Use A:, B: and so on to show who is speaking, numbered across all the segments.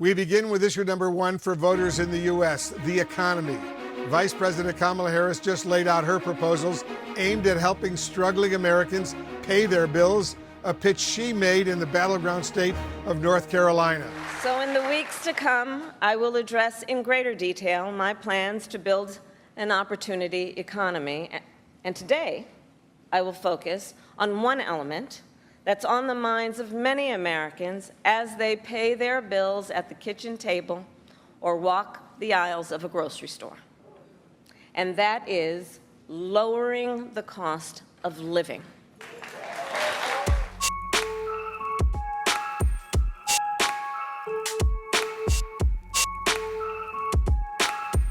A: We begin with issue number one for voters in the U.S., the economy. Vice President Kamala Harris just laid out her proposals aimed at helping struggling Americans pay their bills, a pitch she made in the battleground state of North Carolina.
B: So in the weeks to come, I will address in greater detail my plans to build an opportunity economy. And today, I will focus on one element that's on the minds of many Americans as they pay their bills at the kitchen table or walk the aisles of a grocery store. And that is lowering the cost of living.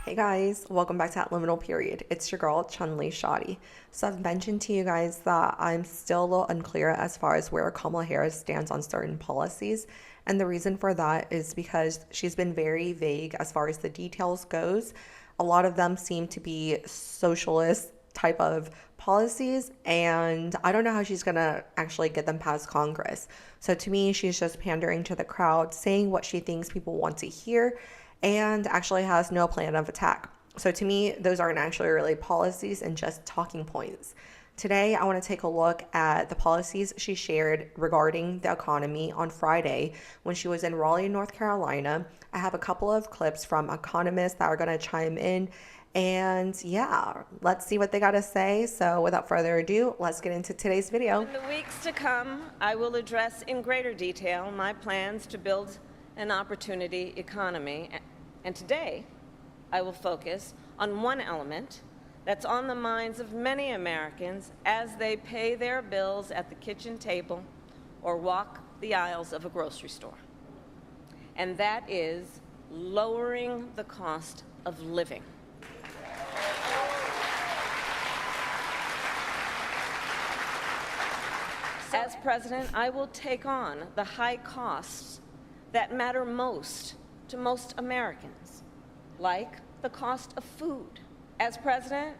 C: Hey guys, welcome back to At Liminal Period. It's your girl, Chun-Li Shoddy. So I've mentioned to you guys that I'm still a little unclear as far as where Kamala Harris stands on certain policies. And the reason for that is because she's been very vague as far as the details goes. A lot of them seem to be socialist type of policies, and I don't know how she's gonna actually get them past Congress. So to me, she's just pandering to the crowd, saying what she thinks people want to hear, and actually has no plan of attack. So to me, those aren't actually really policies and just talking points. Today, I want to take a look at the policies she shared regarding the economy on Friday when she was in Raleigh, North Carolina. I have a couple of clips from economists that are going to chime in. And yeah, let's see what they got to say. So without further ado, let's get into today's video.
B: In the weeks to come, I will address in greater detail my plans to build an opportunity economy. And today, I will focus on one element that's on the minds of many Americans as they pay their bills at the kitchen table or walk the aisles of a grocery store. And that is lowering the cost of living. As president, I will take on the high costs that matter most to most Americans, like the cost of food. As president,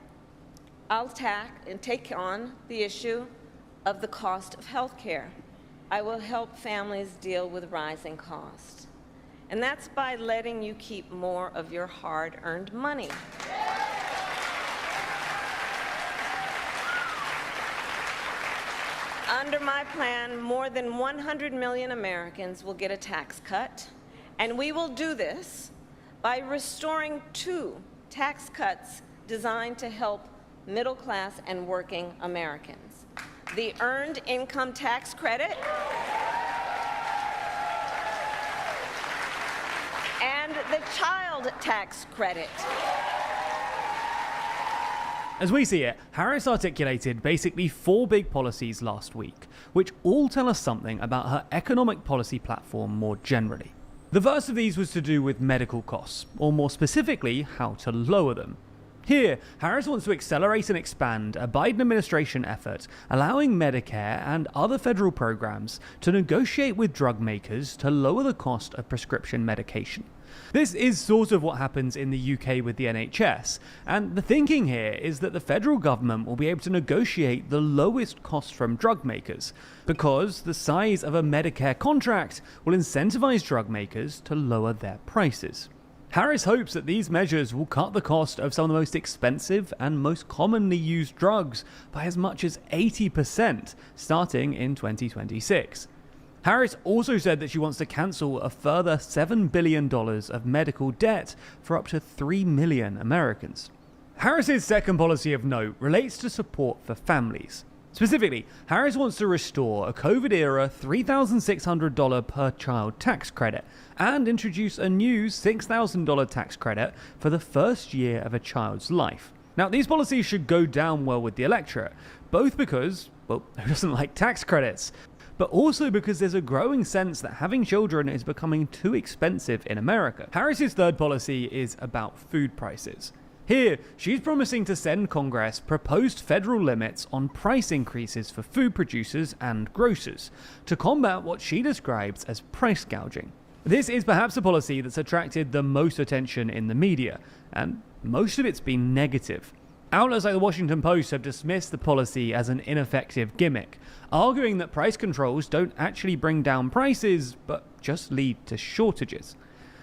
B: I'll take on the issue of the cost of health care. I will help families deal with rising costs. And that's by letting you keep more of your hard-earned money. Under my plan, more than 100 million Americans will get a tax cut, and we will do this by restoring two tax cuts designed to help middle-class and working Americans: the Earned Income Tax Credit and the Child Tax Credit.
D: As we see it, Harris articulated basically four big policies last week, which all tell us something about her economic policy platform more generally. The first of these was to do with medical costs, or more specifically, how to lower them. Here, Harris wants to accelerate and expand a Biden administration effort allowing Medicare and other federal programs to negotiate with drug makers to lower the cost of prescription medication. This is sort of what happens in the UK with the NHS, and the thinking here is that the federal government will be able to negotiate the lowest cost from drug makers, because the size of a Medicare contract will incentivize drug makers to lower their prices. Harris hopes that these measures will cut the cost of some of the most expensive and most commonly used drugs by as much as 80%, starting in 2026. Harris also said that she wants to cancel a further $7 billion of medical debt for up to 3 million Americans. Harris's second policy of note relates to support for families. Specifically, Harris wants to restore a COVID-era $3,600 per child tax credit and introduce a new $6,000 tax credit for the first year of a child's life. Now, these policies should go down well with the electorate, both because, well, who doesn't like tax credits? But also because there's a growing sense that having children is becoming too expensive in America. Harris's third policy is about food prices. Here, she's promising to send Congress proposed federal limits on price increases for food producers and grocers to combat what she describes as price gouging. This is perhaps a policy that's attracted the most attention in the media, and most of it's been negative. Outlets like the Washington Post have dismissed the policy as an ineffective gimmick, arguing that price controls don't actually bring down prices, but just lead to shortages.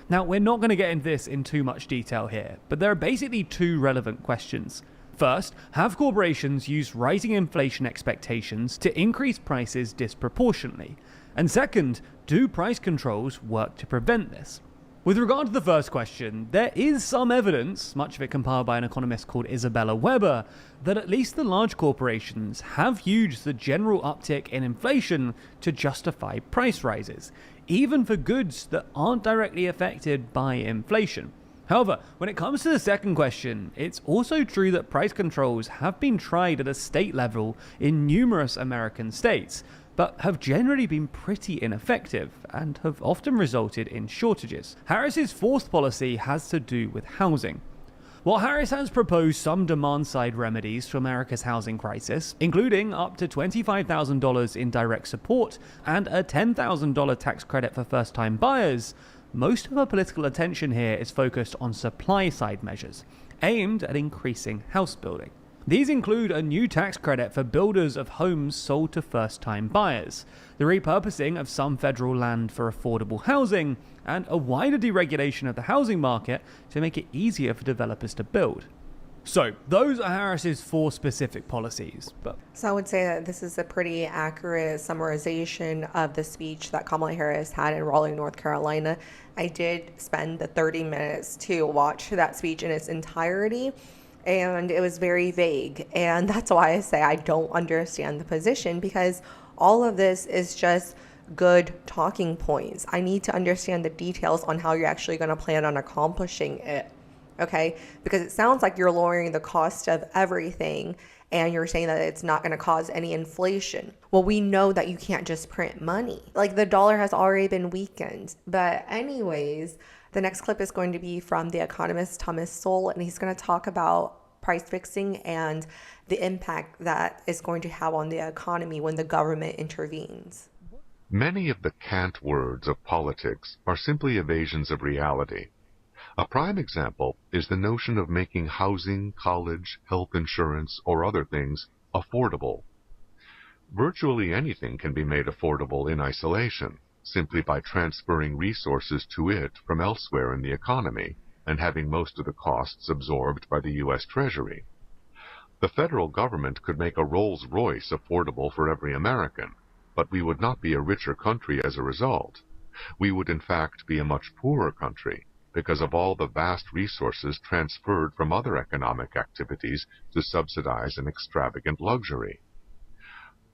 D: Now, we're not going to get into this in too much detail here, but there are basically two relevant questions. First, have corporations used rising inflation expectations to increase prices disproportionately? And second, do price controls work to prevent this? With regard to the first question, there is some evidence, much of it compiled by an economist called Isabella Weber, that at least the large corporations have used the general uptick in inflation to justify price rises, even for goods that aren't directly affected by inflation. However, when it comes to the second question, it's also true that price controls have been tried at a state level in numerous American states, but have generally been pretty ineffective and have often resulted in shortages. Harris's fourth policy has to do with housing. While Harris has proposed some demand-side remedies to America's housing crisis, including up to $25,000 in direct support and a $10,000 tax credit for first-time buyers, most of her political attention here is focused on supply-side measures, aimed at increasing house building. These include a new tax credit for builders of homes sold to first-time buyers, the repurposing of some federal land for affordable housing, and a wider deregulation of the housing market to make it easier for developers to build. So, those are Harris's four specific policies.
C: So I would say that this is a pretty accurate summarization of the speech that Kamala Harris had in Raleigh, North Carolina. I did spend the 30 minutes to watch that speech in its entirety, and it was very vague. And that's why I say I don't understand the position, because all of this is just good talking points. I need to understand the details on how you're actually going to plan on accomplishing it. Okay? Because it sounds like you're lowering the cost of everything and you're saying that it's not going to cause any inflation. Well, we know that you can't just print money. Like, the dollar has already been weakened. But anyways, the next clip is going to be from the economist Sowell, and he's going to talk about price fixing and the impact that is going to have on the economy when the government intervenes.
E: Many of the cant words of politics are simply evasions of reality. A prime example is the notion of making housing, college, health insurance, or other things affordable. Virtually anything can be made affordable in isolation, simply by transferring resources to it from elsewhere in the economy and having most of the costs absorbed by the U.S. Treasury. The federal government could make a Rolls-Royce affordable for every American, but we would not be a richer country as a result. We would in fact be a much poorer country, because of all the vast resources transferred from other economic activities to subsidize an extravagant luxury.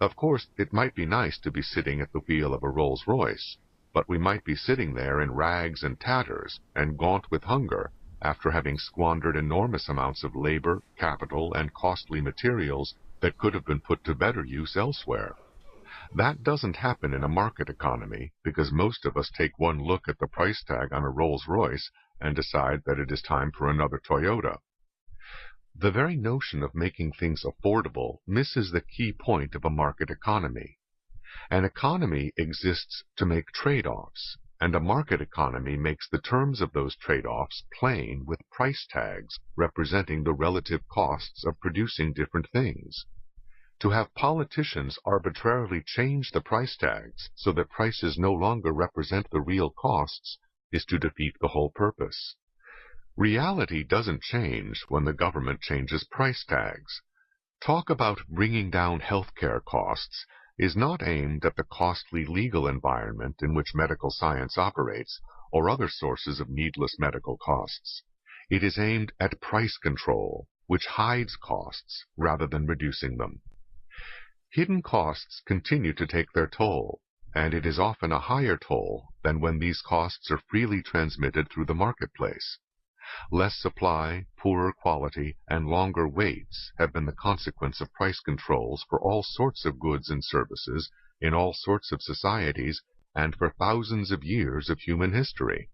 E: Of course, it might be nice to be sitting at the wheel of a Rolls-Royce, but we might be sitting there in rags and tatters and gaunt with hunger after having squandered enormous amounts of labor, capital, and costly materials that could have been put to better use elsewhere. That doesn't happen in a market economy, because most of us take one look at the price tag on a Rolls-Royce and decide that it is time for another Toyota. The very notion of making things affordable misses the key point of a market economy. An economy exists to make trade-offs, and a market economy makes the terms of those trade-offs plain with price tags representing the relative costs of producing different things. To have politicians arbitrarily change the price tags so that prices no longer represent the real costs is to defeat the whole purpose. Reality doesn't change when the government changes price tags. Talk about bringing down healthcare costs is not aimed at the costly legal environment in which medical science operates or other sources of needless medical costs. It is aimed at price control, which hides costs rather than reducing them. Hidden costs continue to take their toll, and it is often a higher toll than when these costs are freely transmitted through the marketplace. Less supply, poorer quality, and longer waits have been the consequence of price controls for all sorts of goods and services in all sorts of societies and for thousands of years of human history.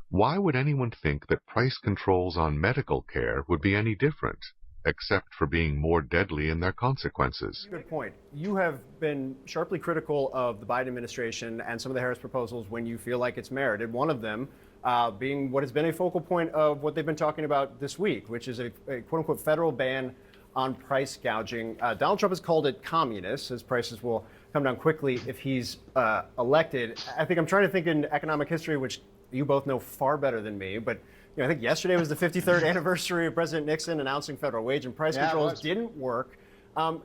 E: Why would anyone think that price controls on medical care would be any different, except for being more deadly in their consequences?
F: Good point. You have been sharply critical of the Biden administration and some of the Harris proposals when you feel like it's merited. One of them being what has been a focal point of what they've been talking about this week, which is a quote-unquote federal ban on price gouging. Donald Trump has called it communist, as prices will come down quickly if he's elected. I think I'm trying to think in economic history which you both know far better than me, but I think yesterday was the 53rd anniversary of President Nixon announcing federal wage and price controls. Didn't work.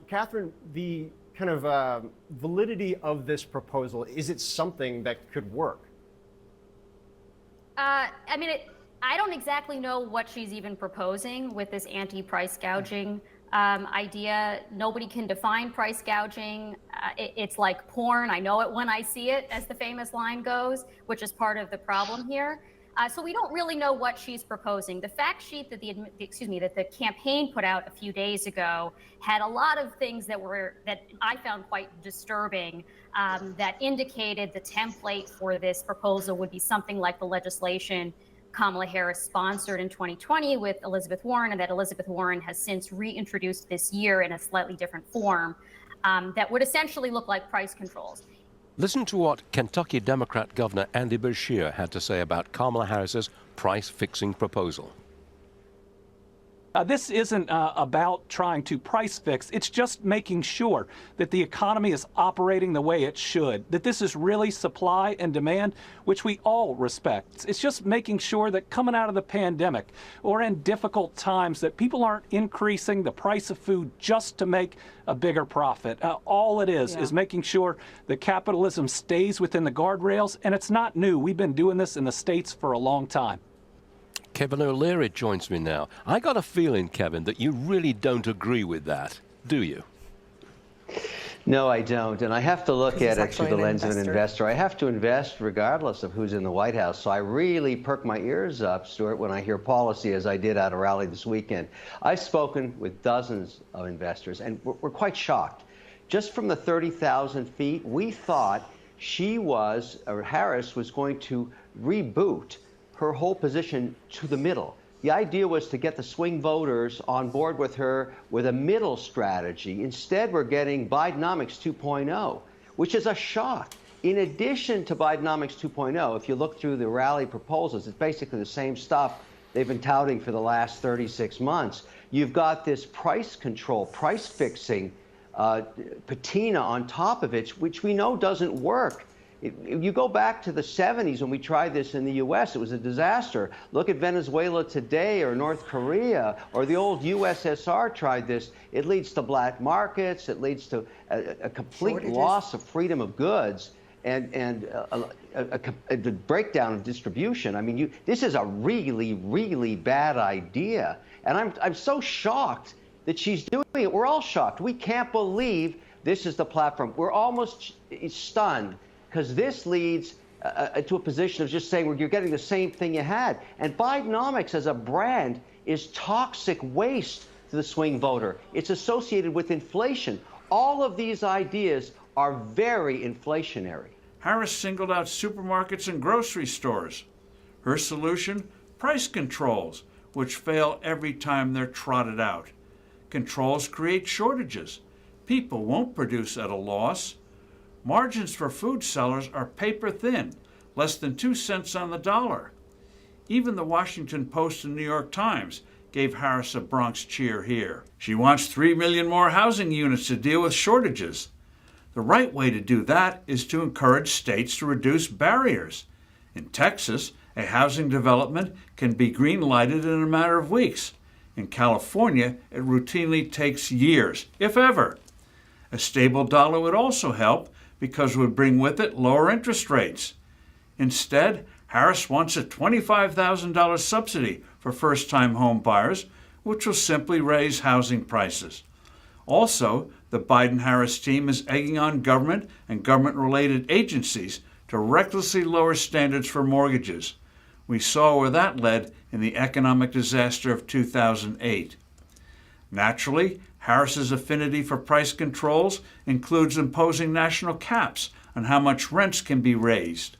F: Catherine, the kind of validity of this proposal, is it something that could work?
G: I don't exactly know what she's even proposing with this anti-price gouging idea. Nobody can define price gouging. It's like porn. I know it when I see it, as the famous line goes, which is part of the problem here. So we don't really know what she's proposing. The fact sheet that the campaign put out a few days ago had a lot of things that I found quite disturbing, that indicated the template for this proposal would be something like the legislation Kamala Harris sponsored in 2020 with Elizabeth Warren, and that Elizabeth Warren has since reintroduced this year in a slightly different form, that would essentially look like price controls.
H: Listen to what Kentucky Democrat Governor Andy Beshear had to say about Kamala Harris's price-fixing proposal.
I: This isn't about trying to price fix. It's just making sure that the economy is operating the way it should, that this is really supply and demand, which we all respect. It's just making sure that coming out of the pandemic or in difficult times that people aren't increasing the price of food just to make a bigger profit. All it is making sure that capitalism stays within the guardrails, and it's not new. We've been doing this in the States for a long time.
H: Kevin O'Leary joins me now. I got a feeling, Kevin, that you really don't agree with that, do you?
J: No, I don't. And I have to look at it through the lens of an investor. I have to invest regardless of who's in the White House. So I really perk my ears up, Stuart, when I hear policy, as I did out of Raleigh this weekend. I've spoken with dozens of investors, and we're quite shocked. Just from the 30,000 feet, we thought Harris was going to reboot her whole position to the middle. The idea was to get the swing voters on board with her with a middle strategy. Instead, we're getting Bidenomics 2.0, which is a shock. In addition to Bidenomics 2.0, if you look through the Raleigh proposals, it's basically the same stuff they've been touting for the last 36 months. You've got this price control, price fixing patina on top of it, which we know doesn't work. If you go back to the 70s when we tried this in the U.S., it was a disaster. Look at Venezuela today, or North Korea, or the old USSR tried this. It leads to black markets. It leads to a complete loss of freedom of goods and a breakdown of distribution. I mean, this is a really, really bad idea. And I'm so shocked that she's doing it. We're all shocked. We can't believe this is the platform. We're almost stunned, because this leads to a position of just saying, well, you're getting the same thing you had. And Bidenomics as a brand is toxic waste to the swing voter. It's associated with inflation. All of these ideas are very inflationary.
K: Harris singled out supermarkets and grocery stores. Her solution? Price controls, which fail every time they're trotted out. Controls create shortages. People won't produce at a loss. Margins for food sellers are paper thin, less than 2 cents on the dollar. Even the Washington Post and New York Times gave Harris a Bronx cheer here. She wants 3 million more housing units to deal with shortages. The right way to do that is to encourage states to reduce barriers. In Texas, a housing development can be green-lighted in a matter of weeks. In California, it routinely takes years, if ever. A stable dollar would also help, because it would bring with it lower interest rates. Instead, Harris wants a $25,000 subsidy for first-time home buyers, which will simply raise housing prices. Also, the Biden-Harris team is egging on government and government-related agencies to recklessly lower standards for mortgages. We saw where that led in the economic disaster of 2008. Naturally, Harris's affinity for price controls includes imposing national caps on how much rents can be raised.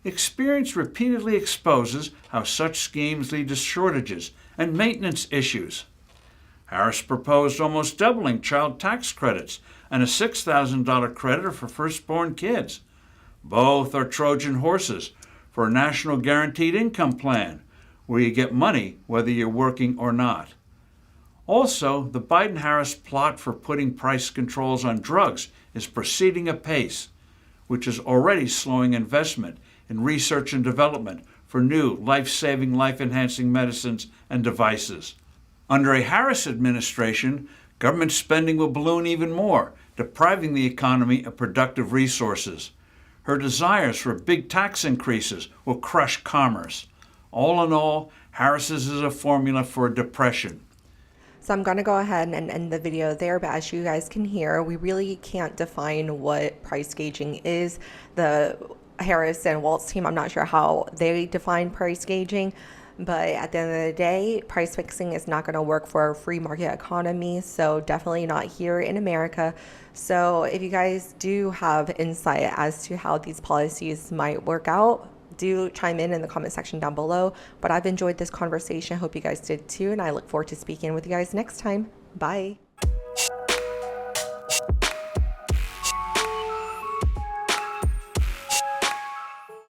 K: Experience repeatedly exposes how such schemes lead to shortages and maintenance issues. Harris proposed almost doubling child tax credits and a $6,000 credit for firstborn kids. Both are Trojan horses for a national guaranteed income plan, where you get money whether you're working or not. Also, the Biden-Harris plot for putting price controls on drugs is proceeding apace, which is already slowing investment in research and development for new life-saving, life-enhancing medicines and devices. Under a Harris administration, government spending will balloon even more, depriving the economy of productive resources. Her desires for big tax increases will crush commerce. All in all, Harris's is a formula for depression.
C: So I'm going to go ahead and end the video there, but as you guys can hear, we really can't define what price gauging is. The Harris and Waltz team, I'm not sure how they define price gauging, but at the end of the day, price fixing is not going to work for a free market economy, so definitely not here in America. So if you guys do have insight as to how these policies might work out, do chime in the comment section down below. But I've enjoyed this conversation. Hope you guys did too, and I look forward to speaking with you guys next time. Bye.